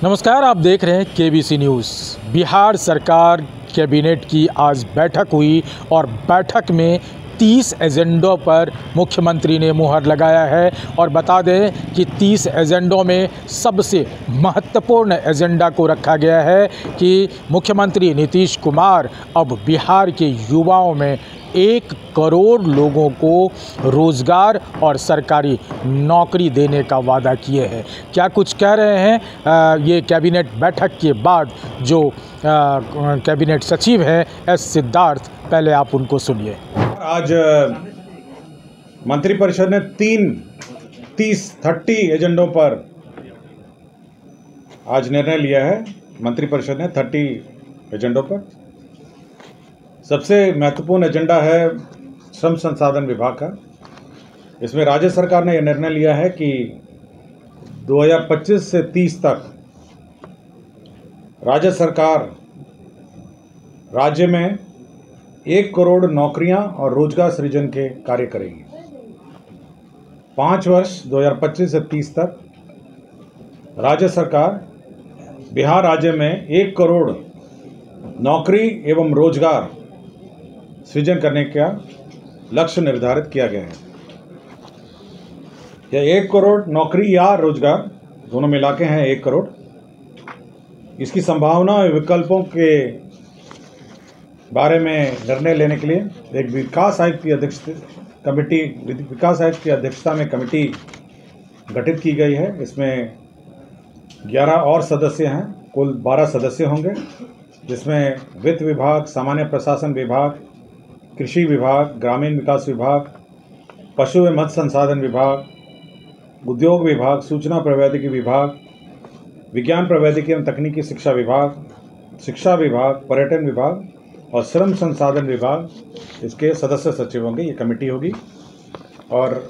नमस्कार, आप देख रहे हैं केबीसी न्यूज़। बिहार सरकार कैबिनेट की आज बैठक हुई और बैठक में 30 एजेंडों पर मुख्यमंत्री ने मुहर लगाया है। और बता दें कि 30 एजेंडों में सबसे महत्वपूर्ण एजेंडा को रखा गया है कि मुख्यमंत्री नीतीश कुमार अब बिहार के युवाओं में 1 करोड़ लोगों को रोज़गार और सरकारी नौकरी देने का वादा किए हैं। क्या कुछ कह रहे हैं ये कैबिनेट बैठक के बाद जो कैबिनेट सचिव हैं एस सिद्धार्थ, पहले आप उनको सुनिए। आज मंत्रिपरिषद ने 30 एजेंडों पर आज निर्णय लिया है। मंत्रिपरिषद ने 30 एजेंडों पर सबसे महत्वपूर्ण एजेंडा है श्रम संसाधन विभाग का। इसमें राज्य सरकार ने यह निर्णय लिया है कि 2025 से 30 तक राज्य सरकार राज्य में 1 करोड़ नौकरियां और रोजगार सृजन के कार्य करेगी। 5 वर्ष 2025 से 30 तक राज्य सरकार बिहार राज्य में 1 करोड़ नौकरी एवं रोजगार सृजन करने का लक्ष्य निर्धारित किया गया है। यह 1 करोड़ नौकरी या रोजगार दोनों मिला के हैं 1 करोड़। इसकी संभावना और विकल्पों के बारे में निर्णय लेने के लिए एक विकास आयुक्त की अध्यक्षता में कमेटी गठित की गई है। इसमें 11 और सदस्य हैं, कुल 12 सदस्य होंगे, जिसमें वित्त विभाग, सामान्य प्रशासन विभाग, कृषि विभाग, ग्रामीण विकास विभाग, पशु एवं मत्स्य संसाधन विभाग, उद्योग विभाग, सूचना प्रौद्योगिकी विभाग, विज्ञान प्रौद्योगिकी एवं तकनीकी शिक्षा विभाग, पर्यटन विभाग और श्रम संसाधन विभाग इसके सदस्य सचिव होंगे। ये कमेटी होगी और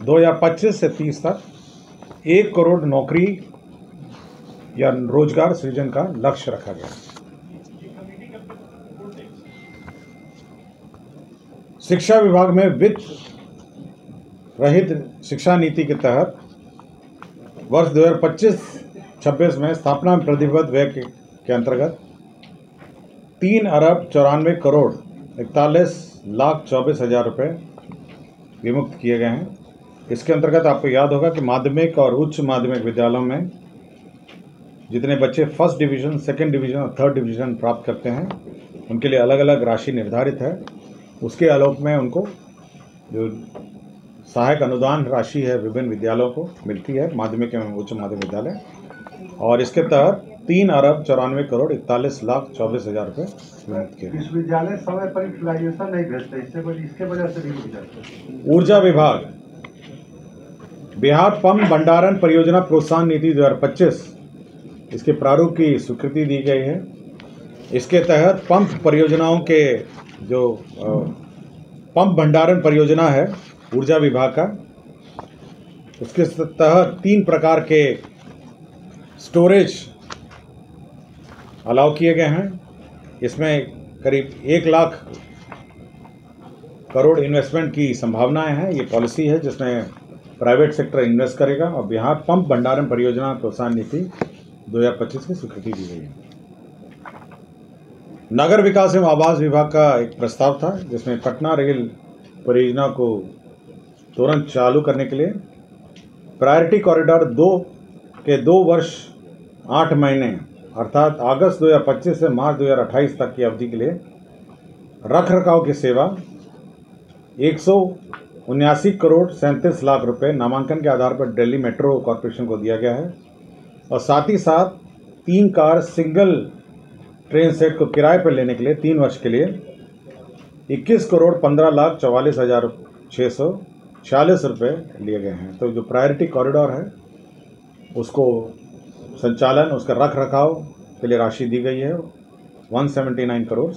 2025 से 30 तक 1 करोड़ नौकरी या रोजगार सृजन का लक्ष्य रखा गया। शिक्षा विभाग में वित्त रहित शिक्षा नीति के तहत वर्ष 2025-26 में स्थापना में प्रतिबद्ध व्यय के अंतर्गत 3,94,41,24,000 रुपये विमुक्त किए गए हैं। इसके अंतर्गत आपको याद होगा कि माध्यमिक और उच्च माध्यमिक विद्यालयों में जितने बच्चे फर्स्ट डिवीज़न, सेकंड डिवीज़न और थर्ड डिवीज़न प्राप्त करते हैं, उनके लिए अलग अलग राशि निर्धारित है। उसके आलोक में उनको जो सहायक अनुदान राशि है विभिन्न विद्यालयों को मिलती है, माध्यमिक एवं उच्च माध्यमिक विद्यालय, और इसके तहत 3,94,41,24,000 रुपये विमुक्त किए। इस विद्यालय समय पर यूटिलाइजेशन नहीं भेजते, इसके वजह से भी रुक जाते। ऊर्जा विभाग बिहार पंप भंडारण परियोजना प्रोत्साहन नीति 2025 इसके प्रारूप की स्वीकृति दी गई है। इसके तहत पंप परियोजनाओं के जो पंप भंडारण परियोजना है ऊर्जा विभाग का, उसके तहत 3 प्रकार के स्टोरेज अलाउ किए गए हैं। इसमें करीब 1 लाख करोड़ इन्वेस्टमेंट की संभावनाएं हैं। ये पॉलिसी है जिसमें प्राइवेट सेक्टर इन्वेस्ट करेगा और बिहार पंप भंडारण परियोजना प्रोत्साहन नीति 2025 की स्वीकृति दी गई है। नगर विकास एवं आवास विभाग का एक प्रस्ताव था जिसमें पटना रेल परियोजना को तुरंत चालू करने के लिए प्रायोरिटी कॉरिडोर 2 के 2 वर्ष 8 महीने अर्थात अगस्त 2025 से मार्च 2028 तक की अवधि के लिए रख रखाव की सेवा 179 करोड़ 37 लाख रुपए नामांकन के आधार पर दिल्ली मेट्रो कॉरपोरेशन को दिया गया है। और साथ ही साथ 3 कार सिंगल ट्रेन सेट को किराए पर लेने के लिए 3 वर्ष के लिए 21 करोड़ 15,44,646 रुपये लिए गए हैं। तो जो प्रायोरिटी कॉरिडोर है उसको संचालन, उसका रख रखाव के लिए राशि दी गई है 179 करोड़।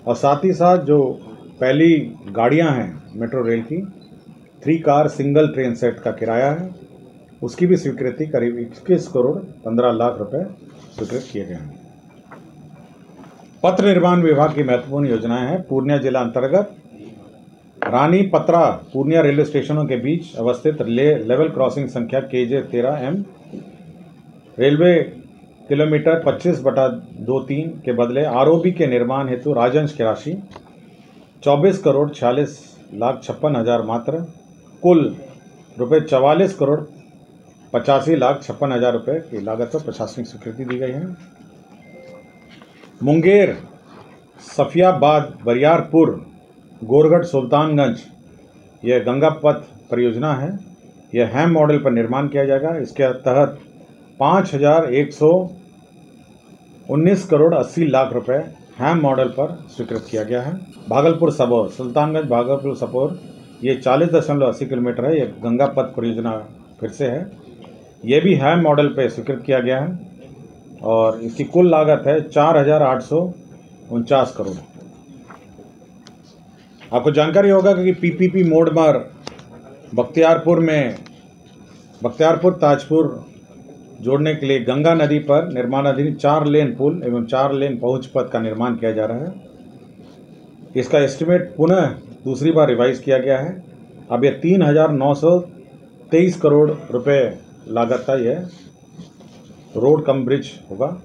और साथ ही साथ जो पहली गाड़ियां हैं मेट्रो रेल की 3 कार सिंगल ट्रेन सेट का किराया है, उसकी भी स्वीकृति करीब 21 करोड़ 15 लाख रुपए स्वीकृत किए गए हैं। पथ निर्माण विभाग की महत्वपूर्ण योजनाएं हैं। पूर्णिया जिला अंतर्गत रानी पत्रा पूर्णिया रेलवे स्टेशनों के बीच अवस्थित लेवल क्रॉसिंग संख्या KJ 13M रेलवे किलोमीटर 25/23 के बदले आरओबी के निर्माण हेतु राजंश की राशि 24,46,56,000 मात्र, कुल रुपये 44,85,56,000 रुपये की लागत पर प्रशासनिक स्वीकृति दी गई है। मुंगेर, सफियाबाद, बरियारपुर, गोरगढ़, सुल्तानगंज यह गंगा पथ परियोजना है। यह हैम मॉडल पर निर्माण किया जाएगा। इसके तहत 5,119 करोड़ 80 लाख रुपए हैम मॉडल पर स्वीकृत किया गया है। भागलपुर सबौर, सुल्तानगंज भागलपुर सबौर ये 40.80 किलोमीटर है। यह गंगा पथ परियोजना फिर से है। यह भी हैम मॉडल पर स्वीकृत किया गया है और इसकी कुल लागत है 4,849 करोड़। आपको जानकारी होगा कि पीपीपी मोड पर बख्तियारपुर ताजपुर जोड़ने के लिए गंगा नदी पर निर्माणाधीन 4 लेन पुल एवं 4 लेन पहुंच पथ का निर्माण किया जा रहा है। इसका एस्टिमेट पुनः दूसरी बार रिवाइज किया गया है। अब यह 3,923 करोड़ रुपए लागत का यह रोड कम ब्रिज होगा।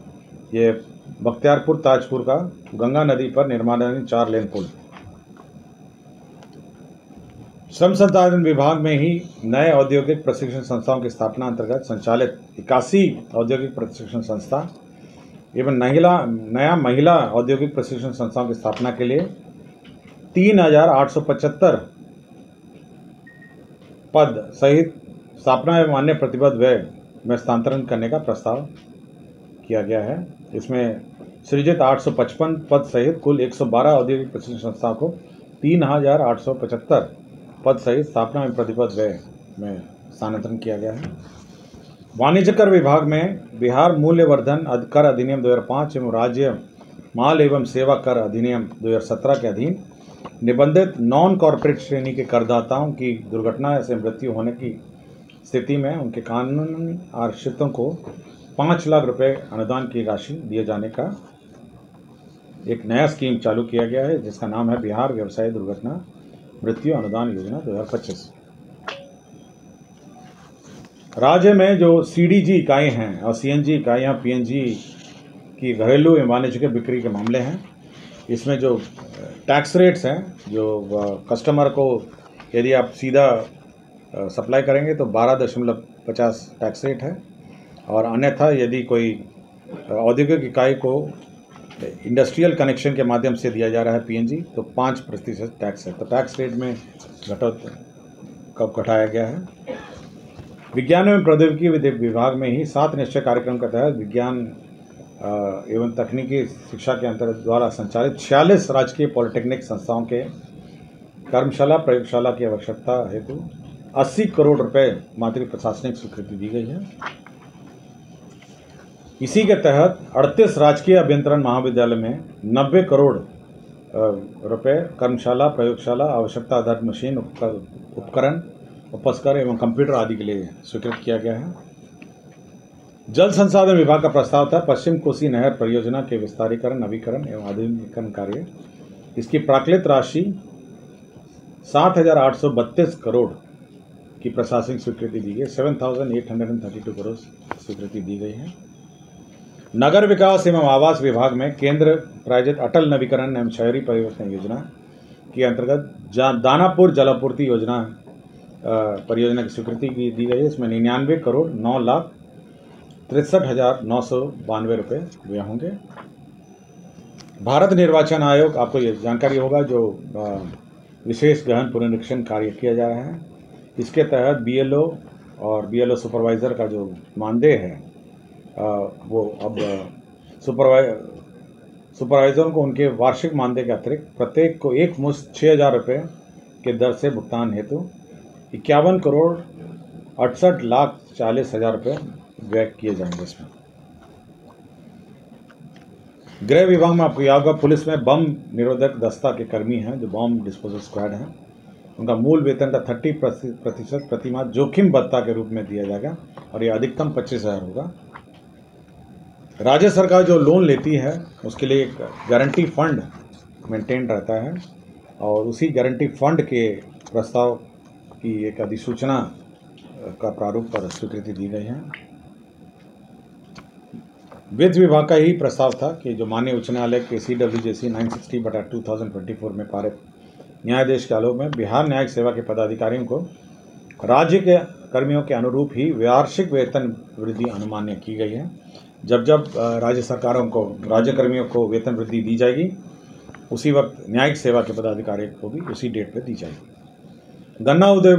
यह बख्तियारपुर ताजपुर का गंगा नदी पर निर्माणाधीन 4 लेन पुल। श्रम संसाधन विभाग में ही नए औद्योगिक प्रशिक्षण संस्थाओं की स्थापना अंतर्गत संचालित 81 औद्योगिक प्रशिक्षण संस्था एवं नया महिला औद्योगिक प्रशिक्षण संस्थाओं की स्थापना के लिए 3,875 पद सहित स्थापना एवं अन्य प्रतिबद्ध व्यय में हस्तांतरण करने का प्रस्ताव किया गया है। इसमें सृजित 855 पद सहित कुल 112 औद्योगिक प्रशिक्षण संस्थाओं को 3,875 पद सहित स्थापना एवं प्रतिबद्ध व्यय में स्थानांतरण किया गया है। वाणिज्य कर विभाग में बिहार मूल्यवर्धन कर अधिनियम 2005 एवं राज्य माल एवं सेवा कर अधिनियम 2017 के अधीन निबंधित नॉन कॉर्पोरेट श्रेणी के करदाताओं की दुर्घटना से मृत्यु होने की स्थिति में उनके कानूनी आश्रितों को 5 लाख रुपए अनुदान की राशि दिए जाने का एक नया स्कीम चालू किया गया है, जिसका नाम है बिहार व्यवसाय दुर्घटना मृत्यु अनुदान योजना 2025। राज्य में जो सीडीजी इकाई हैं और सीएनजी इकाइयाँ पीएनजी की घरेलू एवं वाणिज्यिक बिक्री के मामले हैं, इसमें जो टैक्स रेट्स हैं, जो कस्टमर को यदि आप सीधा सप्लाई करेंगे तो 12.50 टैक्स रेट है और अन्यथा यदि कोई औद्योगिक इकाई को इंडस्ट्रियल कनेक्शन के माध्यम से दिया जा रहा है पीएनजी तो 5% टैक्स है। तो टैक्स रेट में घटाया गया है। विज्ञान एवं प्रौद्योगिकी विभाग में ही 7 निश्चय कार्यक्रम के तहत विज्ञान एवं तकनीकी शिक्षा के अंतर्गत द्वारा संचालित 46 राजकीय पॉलिटेक्निक संस्थाओं के कर्मशाला प्रयोगशाला की आवश्यकता हेतु 80 करोड़ रुपए मात्र प्रशासनिक स्वीकृति दी गई है। इसी के तहत 38 राजकीय अभियंत्रण महाविद्यालय में 90 करोड़ रुपए कर्मशाला प्रयोगशाला आवश्यकता आधारित मशीन उपकरण उपस्कर एवं कंप्यूटर आदि के लिए स्वीकृत किया गया है। जल संसाधन विभाग का प्रस्ताव था पश्चिम कोसी नहर परियोजना के विस्तारीकरण नवीकरण एवं आधुनिकीकरण कार्य। इसकी प्राकृत राशि 7,832 करोड़ की प्रशासनिक स्वीकृति दी गई। 7,832 करोड़ स्वीकृति दी गई है। नगर विकास एवं आवास विभाग में केंद्र प्रायोजित अटल नवीकरण एवं शहरी परिवर्तन योजना के अंतर्गत दानापुर जलापूर्ति योजना परियोजना की स्वीकृति दी गई है। इसमें 99 करोड़ 9,63,992 रुपये व्यय होंगे। भारत निर्वाचन आयोग, आपको ये जानकारी होगा, जो विशेष गहन पुनरीक्षण कार्य किया जा रहा है, इसके तहत बीएलओ और बीएलओ सुपरवाइज़र का जो मानदेय है वो अब सुपरवाइज़रों को उनके वार्षिक मानदेय के अतिरिक्त प्रत्येक को एक मुश्त 6,000 रुपये के दर से भुगतान हेतु 51 करोड़ 68,40,000 रुपये व्यय किए जाएंगे। इसमें गृह विभाग में आपको याद होगा पुलिस में बम निरोधक दस्ता के कर्मी हैं जो बम डिस्पोजल स्क्वाड हैं, उनका मूल वेतन का 30% प्रतिमाह जोखिम भत्ता के रूप में दिया जाएगा और ये अधिकतम 25,000 होगा। राज्य सरकार जो लोन लेती है उसके लिए एक गारंटी फंड मेंटेन रहता है और उसी गारंटी फंड के प्रस्ताव की एक अधिसूचना का प्रारूप पर स्वीकृति दी गई है। वित्त विभाग का ही प्रस्ताव था कि जो माननीय उच्च न्यायालय के CWJC 960/2024 में पारित न्यायाधीश के आलोक में बिहार न्यायिक सेवा के पदाधिकारियों को राज्य के कर्मियों के अनुरूप ही वार्षिक वेतन वृद्धि अनुमान्य की गई है। जब राज्य सरकारों को राज्य कर्मियों को वेतन वृद्धि दी जाएगी, उसी वक्त न्यायिक सेवा के पदाधिकारी को भी उसी डेट पर दी जाएगी। गन्ना उद्योग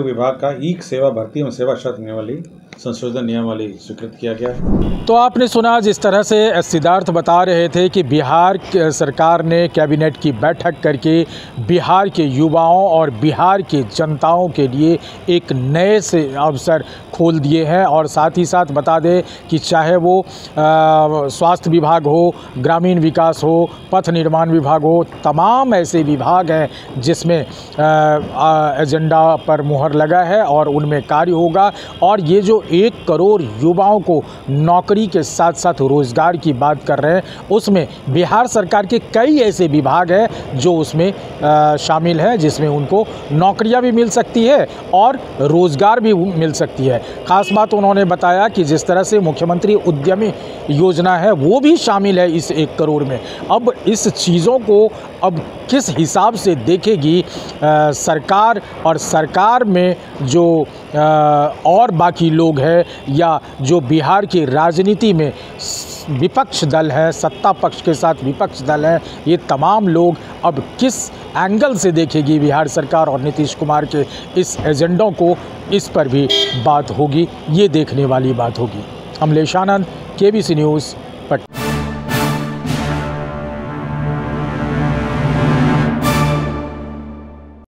विभाग का ईक सेवा भर्ती एवं सेवा शर्त नियमावली संशोधन नियमावली स्वीकृत किया गया है। तो आपने सुना जिस तरह से सिद्धार्थ बता रहे थे कि बिहार सरकार ने कैबिनेट की बैठक करके बिहार के युवाओं और बिहार के जनताओं के लिए एक नए से अवसर खोल दिए हैं। और साथ ही साथ बता दें कि चाहे वो स्वास्थ्य विभाग हो, ग्रामीण विकास हो, पथ निर्माण विभाग हो, तमाम ऐसे विभाग हैं जिसमें एजेंडा पर मुहर लगा है और उनमें कार्य होगा। और ये जो 1 करोड़ युवाओं को नौकरी के साथ साथ रोज़गार की बात कर रहे हैं, उसमें बिहार सरकार के कई ऐसे विभाग हैं जो उसमें शामिल है, जिसमें उनको नौकरियां भी मिल सकती है और रोज़गार भी मिल सकती है। ख़ास बात उन्होंने बताया कि जिस तरह से मुख्यमंत्री उद्यमी योजना है वो भी शामिल है इस 1 करोड़ में। अब इस चीज़ों को अब किस हिसाब से देखेगी सरकार, और सरकार में जो और बाकी लोग हैं या जो बिहार की राजनीति में विपक्ष दल है, सत्ता पक्ष के साथ विपक्ष दल है, ये तमाम लोग अब किस एंगल से देखेगी बिहार सरकार और नीतीश कुमार के इस एजेंडों को, इस पर भी बात होगी। ये देखने वाली बात होगी। अमलेश आनंद, KBC न्यूज़, पटना।